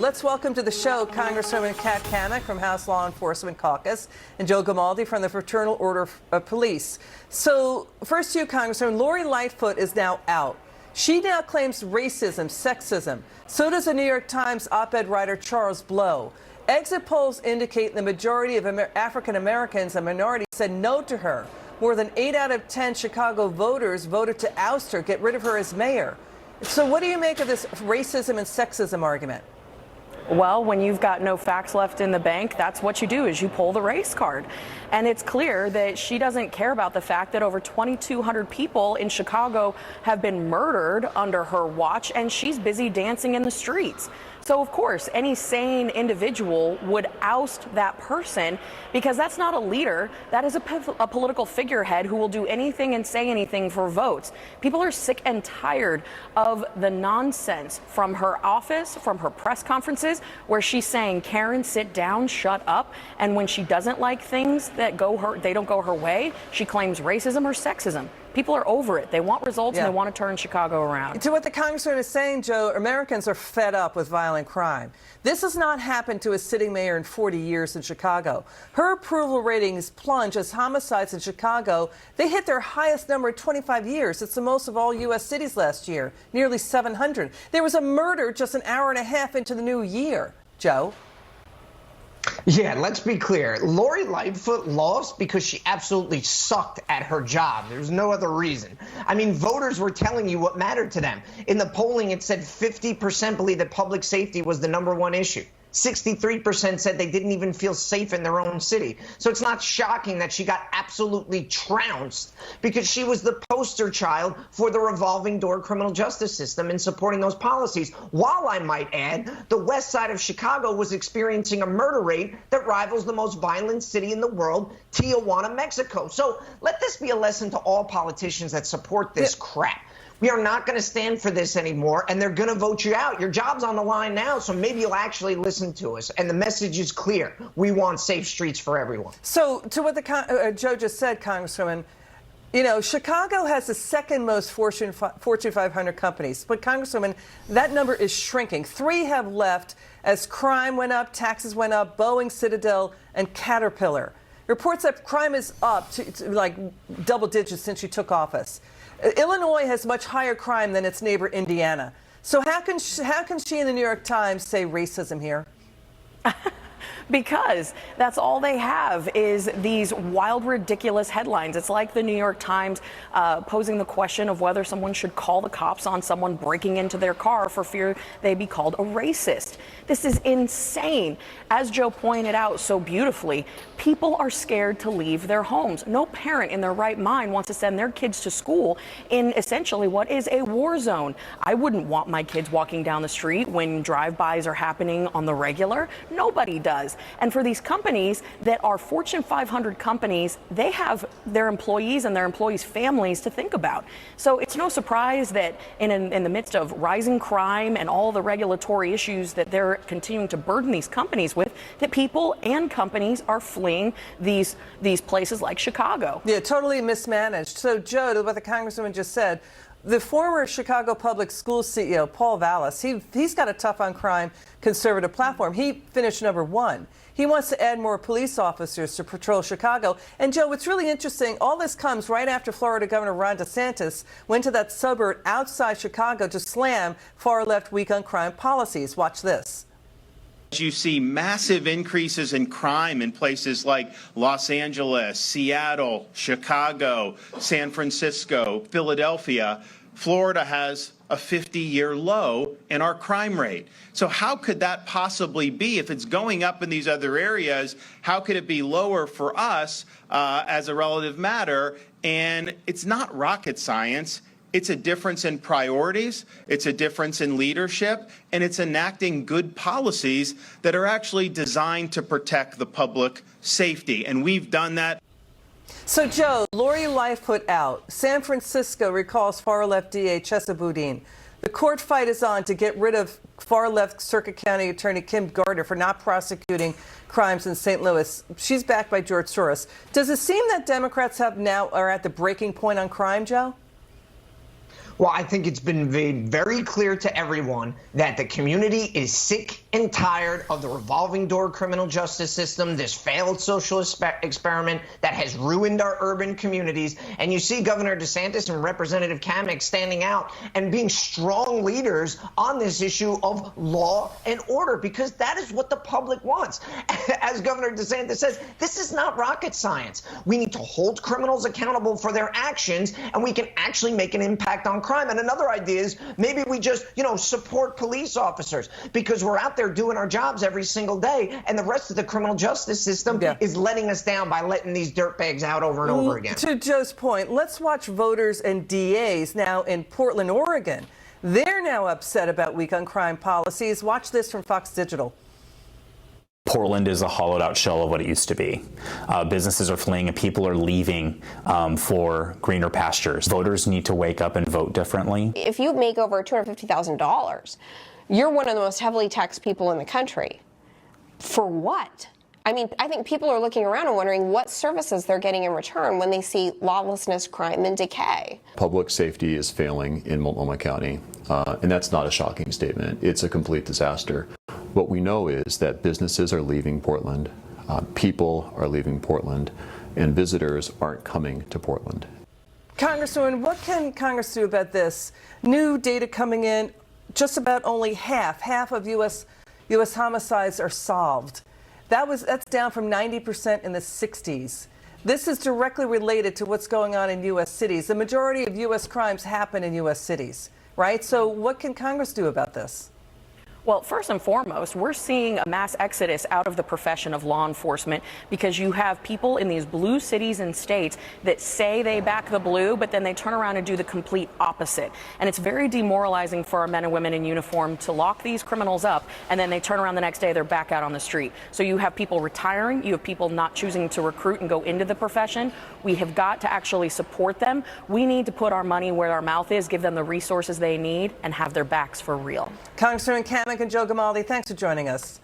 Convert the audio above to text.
Let's welcome to the show Congresswoman Cammack from House Law Enforcement Caucus and Joe Grimaldi from the Fraternal Order of Police. So first to you, Congresswoman, Lori Lightfoot is now out. She now claims racism, sexism. So does the New York Times op-ed writer Charles Blow. Exit polls indicate the majority of African Americans and minorities said no to her. More than 8 out of 10 Chicago voters voted to oust her, get rid of her as mayor. So what do you make of this racism and sexism argument? Well, when you've got no facts left in the bank, that's what you do, is you pull the race card. And it's clear that she doesn't care about the fact that over 2,200 people in Chicago have been murdered under her watch, and she's busy dancing in the streets. So, of course, any sane individual would oust that person, because that's not a leader. That is a political figurehead who will do anything and say anything for votes. People are sick and tired of the nonsense from her office, from her press conferences, where she's saying, Karen, sit down, shut up. And when she doesn't like things that they don't go her way, she claims racism or sexism. People are over it. They want results, and they want to turn Chicago around. To what the congressman is saying, Joe, Americans are fed up with violent crime. This has not happened to a sitting mayor in 40 years in Chicago. Her approval ratings plunge as homicides in Chicago, they hit their highest number in 25 years. It's the most of all U.S. cities last year, nearly 700. There was a murder just an hour and a half into the new year. Joe? Yeah, let's be clear. Lori Lightfoot lost because she absolutely sucked at her job. There's no other reason. I mean, voters were telling you what mattered to them. In the polling, it said 50% believe that public safety was the #1 issue. 63% said they didn't even feel safe in their own city. So it's not shocking that she got absolutely trounced, because she was the poster child for the revolving door criminal justice system in supporting those policies. While, I might add, the west side of Chicago was experiencing a murder rate that rivals the most violent city in the world, Tijuana, Mexico. So let this be a lesson to all politicians that support this crap. We are not going to stand for this anymore, and they're going to vote you out. Your job's on the line now, so maybe you'll actually listen to us. And the message is clear. We want safe streets for everyone. So to what Joe just said, Congresswoman, you know, Chicago has the second most Fortune 500 companies. But, Congresswoman, that number is shrinking. 3 have left as crime went up, taxes went up, Boeing, Citadel, and Caterpillar. Reports that crime is up to like double digits since you took office. Illinois has much higher crime than its neighbor Indiana. So how can she in the New York Times say racism here? Because that's all they have is these wild, ridiculous headlines. It's like the New York Times posing the question of whether someone should call the cops on someone breaking into their car for fear they be called a racist. This is insane. As Joe pointed out so beautifully, people are scared to leave their homes. No parent in their right mind wants to send their kids to school in essentially what is a war zone. I wouldn't want my kids walking down the street when drive-bys are happening on the regular. Nobody does. And for these companies that are Fortune 500 companies, they have their employees and their employees' families to think about. So it's no surprise that in the midst of rising crime and all the regulatory issues that they're continuing to burden these companies with, that people and companies are fleeing these places like Chicago. Yeah, totally mismanaged. So, Joe, to what the Congresswoman just said, the former Chicago Public Schools CEO, Paul Vallis, he's got a tough on crime conservative platform. He finished #1. He wants to add more police officers to patrol Chicago. And, Joe, what's really interesting, all this comes right after Florida Governor Ron DeSantis went to that suburb outside Chicago to slam far-left weak on crime policies. Watch this. You see massive increases in crime in places like Los Angeles, Seattle, Chicago, San Francisco, Philadelphia. Florida has a 50-year low in our crime rate. So how could that possibly be? If it's going up in these other areas, how could it be lower for us as a relative matter? And it's not rocket science. It's a difference in priorities, it's a difference in leadership, and it's enacting good policies that are actually designed to protect the public safety. And we've done that. So, Joe, Lori Lightfoot out. San Francisco recalls far-left DA Chesa Boudin. The court fight is on to get rid of far-left Circuit County Attorney Kim Gardner for not prosecuting crimes in St. Louis. She's backed by George Soros. Does it seem that Democrats are at the breaking point on crime, Joe? Well, I think it's been made very clear to everyone that the community is sick and tired of the revolving door criminal justice system, this failed social experiment that has ruined our urban communities. And you see Governor DeSantis and Representative Cammack standing out and being strong leaders on this issue of law and order, because that is what the public wants. As Governor DeSantis says, this is not rocket science. We need to hold criminals accountable for their actions, and we can actually make an impact on crime. And another idea is maybe we just, support police officers, because we're out there doing our jobs every single day, and the rest of the criminal justice system is letting us down by letting these dirtbags out over and over again. To Joe's point, let's watch voters and DAs now in Portland, Oregon. They're now upset about weak on crime policies. Watch this from Fox Digital. Portland is a hollowed out shell of what it used to be. Businesses are fleeing and people are leaving for greener pastures. Voters need to wake up and vote differently. If you make over $250,000, you're one of the most heavily taxed people in the country. For what? I mean, I think people are looking around and wondering what services they're getting in return when they see lawlessness, crime, and decay. Public safety is failing in Multnomah County, and that's not a shocking statement. It's a complete disaster. What we know is that businesses are leaving Portland, people are leaving Portland, and visitors aren't coming to Portland. Congresswoman, what can Congress do about this? New data coming in, just about only half of U.S. homicides are solved. That's down from 90% in the 60s. This is directly related to what's going on in U.S. cities. The majority of U.S. crimes happen in U.S. cities, right? So what can Congress do about this? Well, first and foremost, we're seeing a mass exodus out of the profession of law enforcement, because you have people in these blue cities and states that say they back the blue, but then they turn around and do the complete opposite. And it's very demoralizing for our men and women in uniform to lock these criminals up, and then they turn around the next day, they're back out on the street. So you have people retiring, you have people not choosing to recruit and go into the profession. We have got to actually support them. We need to put our money where our mouth is, give them the resources they need, and have their backs for real. Congresswoman Cammack and Joe Gamaldi, thanks for joining us.